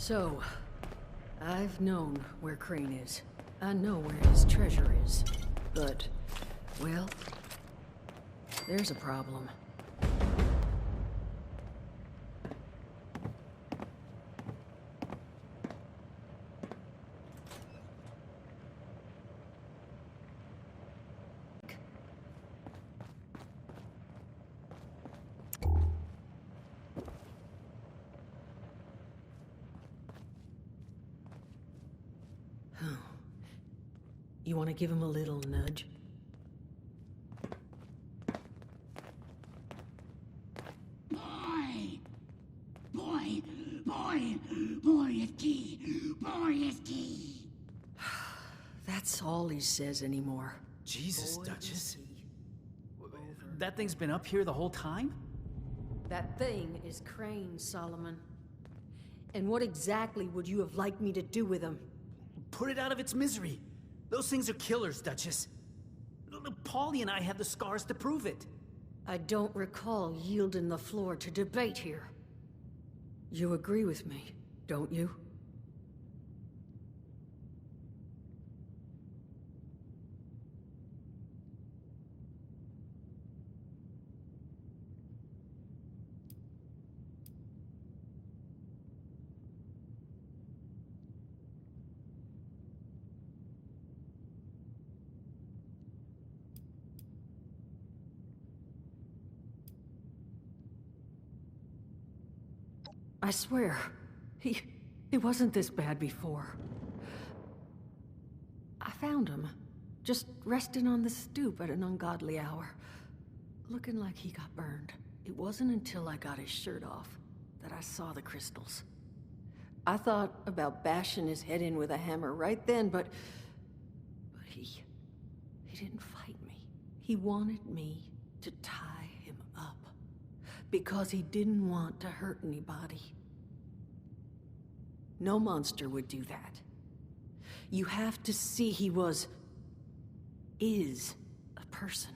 So, I've known where Crane is. I know where his treasure is. But, well, there's a problem. You want to give him a little nudge? Boy, That's all he says anymore. Jesus, Duchess. That thing's been up here the whole time? That thing is Crane, Solomon. And what exactly would you have liked me to do with him? Put it out of its misery. Those things are killers, Duchess. Paulie and I have the scars to prove it. I don't recall yielding the floor to debate here. You agree with me, don't you? I swear, he wasn't this bad before. I found him, just resting on the stoop at an ungodly hour, looking like he got burned. It wasn't until I got his shirt off that I saw the crystals. I thought about bashing his head in with a hammer right then, but he didn't fight me. He wanted me to tie him up because he didn't want to hurt anybody. No monster would do that. You have to see he is a person.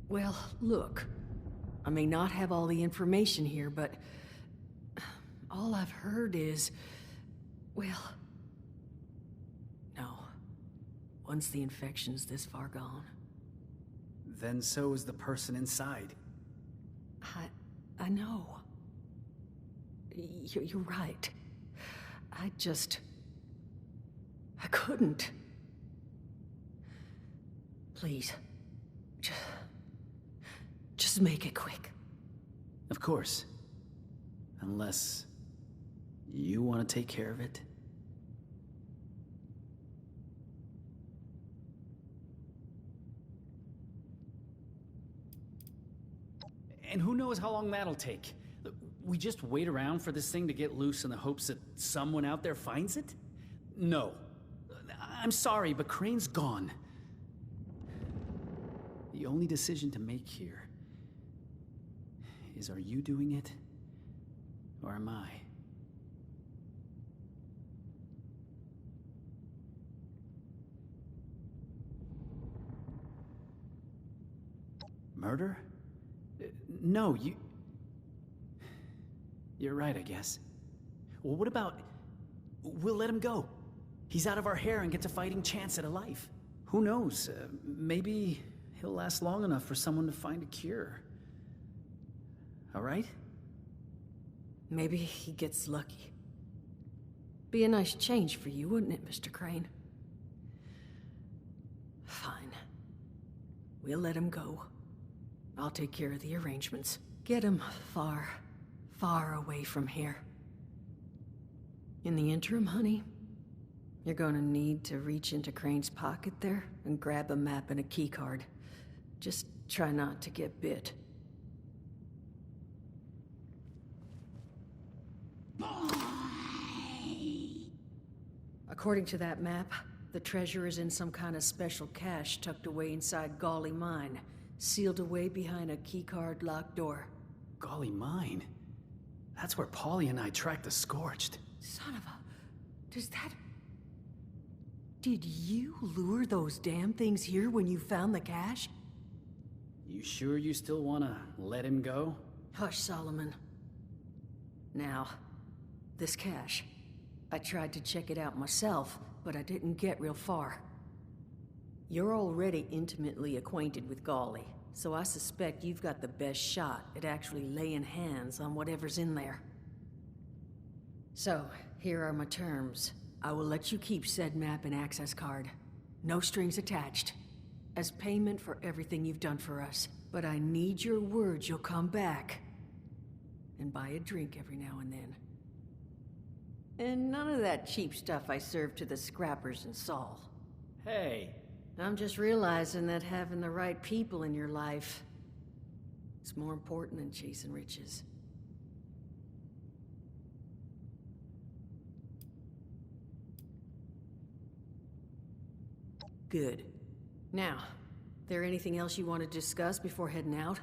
Well, look. I may not have all the information here, but all I've heard is, well, no. Once the infection's this far gone. Then so is the person inside. I know. You're right. I couldn't. Please. Just make it quick. Of course. Unless you want to take care of it. And who knows how long that'll take? We just wait around for this thing to get loose in the hopes that someone out there finds it? No. I'm sorry, but Crane's gone. The only decision to make here is, are you doing it, or am I? Murder? No, you're right, I guess. Well, what about... we'll let him go. He's out of our hair and gets a fighting chance at a life. Who knows? Maybe he'll last long enough for someone to find a cure. All right? Maybe he gets lucky. Be a nice change for you, wouldn't it, Mr. Crane? Fine. We'll let him go. I'll take care of the arrangements. Get him far, far away from here. In the interim, honey, you're gonna need to reach into Crane's pocket there and grab a map and a keycard. Just try not to get bit. According to that map, the treasure is in some kind of special cache tucked away inside Gawley Mine, sealed away behind a keycard locked door. golly mine. That's where Polly and I tracked the Scorched. Son of a... Does that... Did you lure those damn things here when you found the cache? You sure you still wanna let him go? Hush, Solomon. Now, this cache. I tried to check it out myself, but I didn't get real far. You're already intimately acquainted with Golly, so I suspect you've got the best shot at actually laying hands on whatever's in there. So, here are my terms. I will let you keep said map and access card. No strings attached. As payment for everything you've done for us. But I need your word you'll come back. And buy a drink every now and then. And none of that cheap stuff I serve to the scrappers in Saul. Hey. I'm just realizing that having the right people in your life is more important than chasing riches. Good. Now, there anything else you want to discuss before heading out?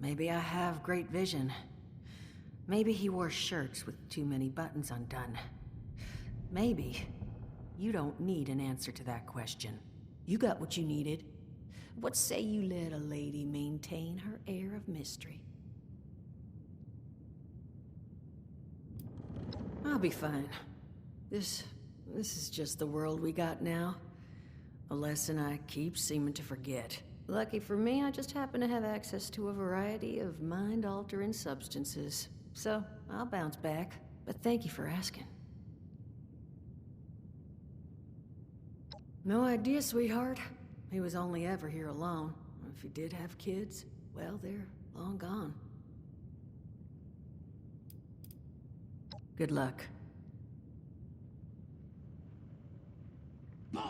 Maybe I have great vision. Maybe he wore shirts with too many buttons undone. Maybe you don't need an answer to that question. You got what you needed. What say you let a lady maintain her air of mystery? I'll be fine. This is just the world we got now. A lesson I keep seeming to forget. Lucky for me, I just happen to have access to a variety of mind-altering substances. So, I'll bounce back. But thank you for asking. No idea, sweetheart. He was only ever here alone. If he did have kids, well, they're long gone. Good luck. Boy!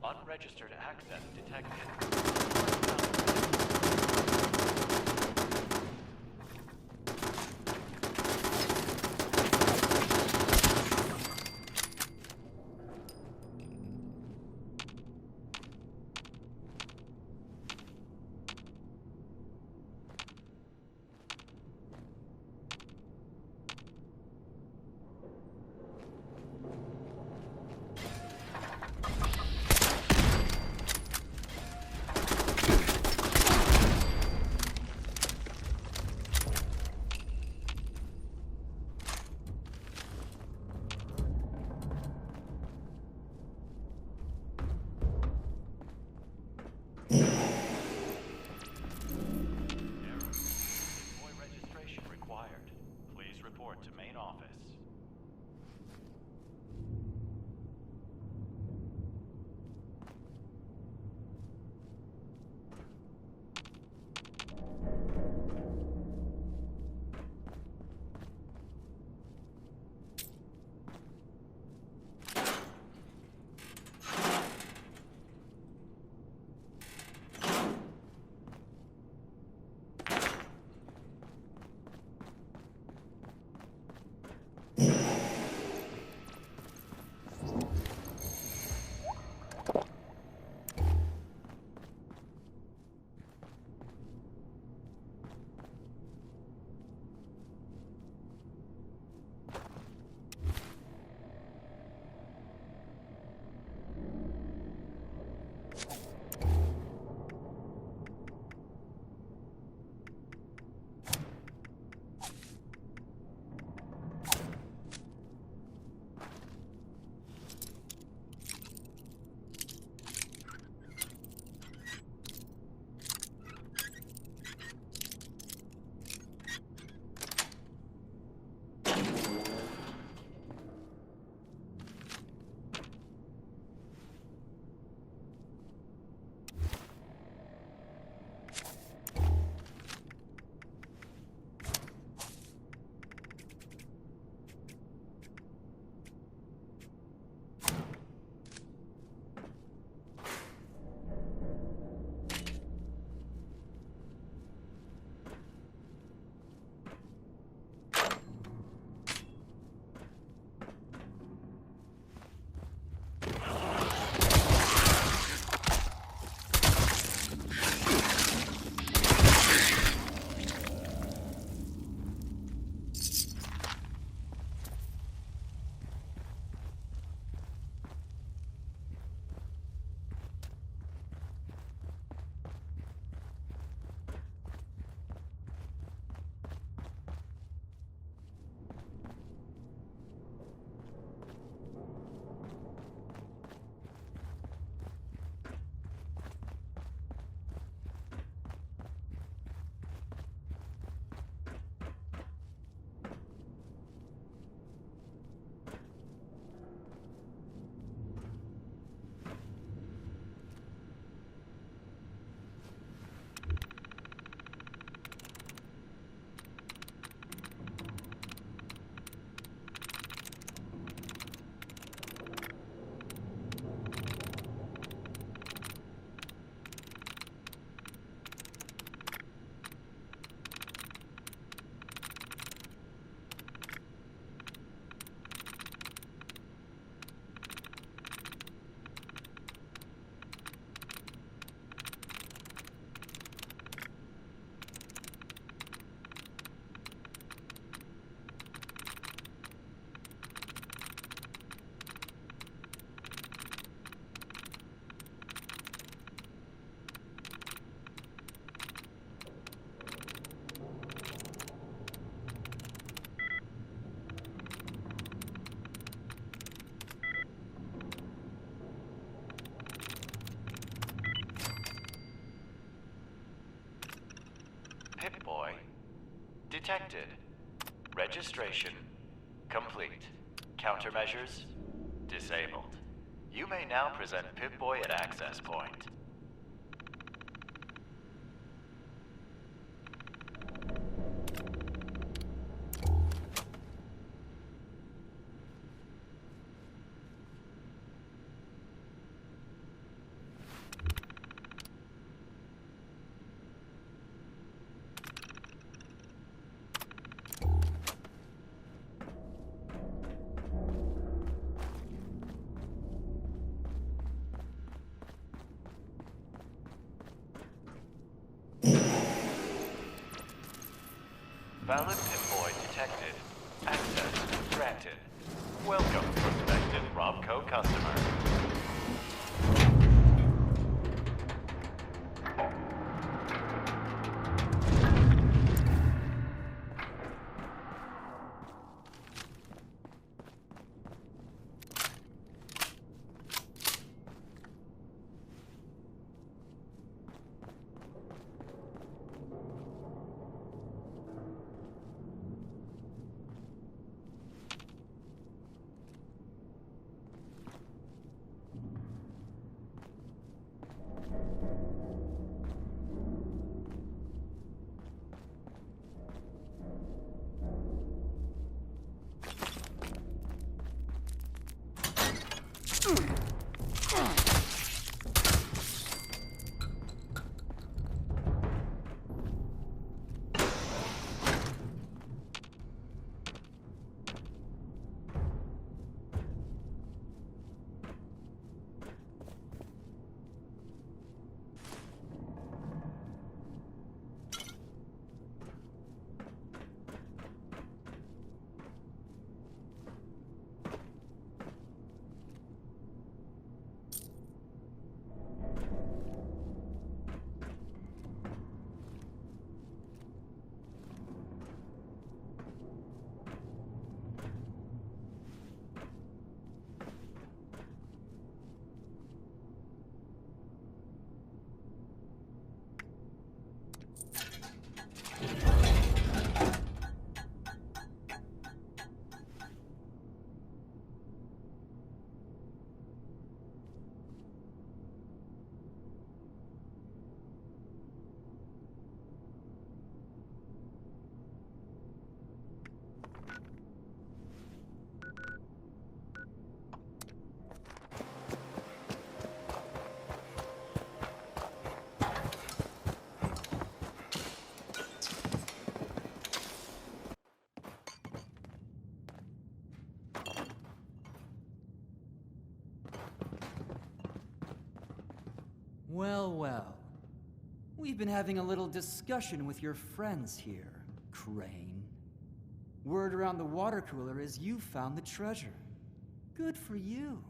Unregistered access detected. Report to main office. Pip-Boy detected. Registration complete. Countermeasures disabled. You may now present Pip-Boy at access point. Valid Pip-Boy detected. Access granted. Welcome, prospective Robco customer. Well, well. We've been having a little discussion with your friends here, Crane. Word around the water cooler is you found the treasure. Good for you.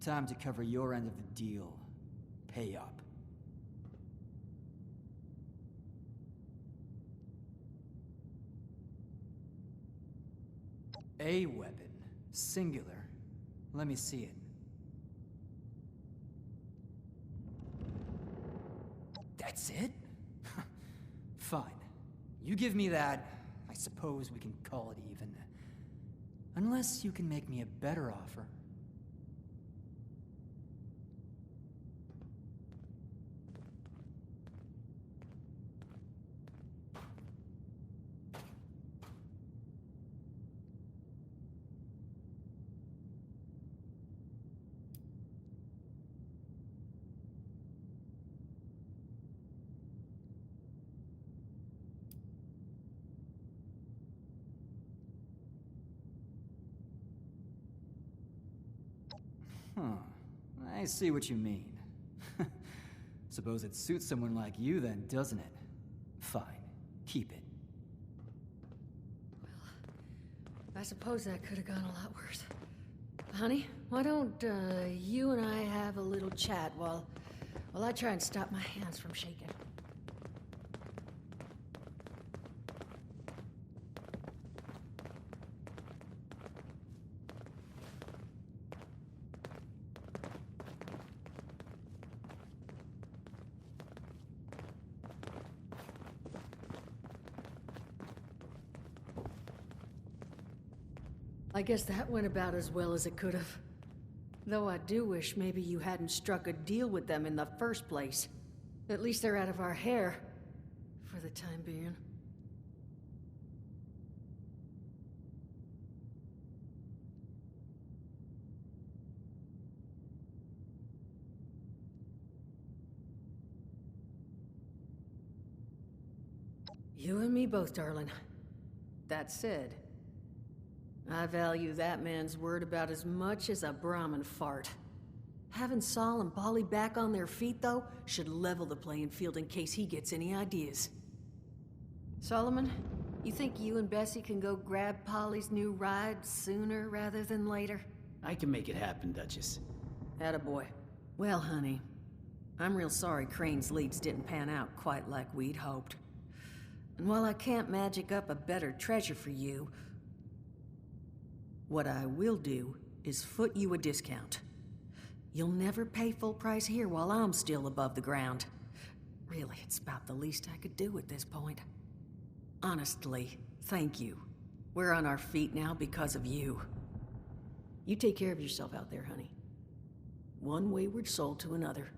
Time to cover your end of the deal. Pay up. A weapon. Singular. Let me see it. That's it? Fine. You give me that, I suppose we can call it even. Unless you can make me a better offer. I see what you mean. Suppose it suits someone like you then, doesn't it? Fine. Keep it. Well, I suppose that could have gone a lot worse. Honey, why don't you and I have a little chat while I try and stop my hands from shaking? I guess that went about as well as it could have. Though I do wish maybe you hadn't struck a deal with them in the first place. At least they're out of our hair. For the time being. You and me both, darling. That said, I value that man's word about as much as a Brahmin fart. Having Saul and Polly back on their feet, though, should level the playing field in case he gets any ideas. Solomon, You think you and Bessie can go grab Polly's new ride sooner rather than later? I can make it happen, Duchess. Attaboy. Well, honey, I'm real sorry Crane's leads didn't pan out quite like we'd hoped. And while I can't magic up a better treasure for you, what I will do is foot you a discount. You'll never pay full price here while I'm still above the ground. Really, it's about the least I could do at this point. Honestly, thank you. We're on our feet now because of you. You take care of yourself out there, honey. One wayward soul to another.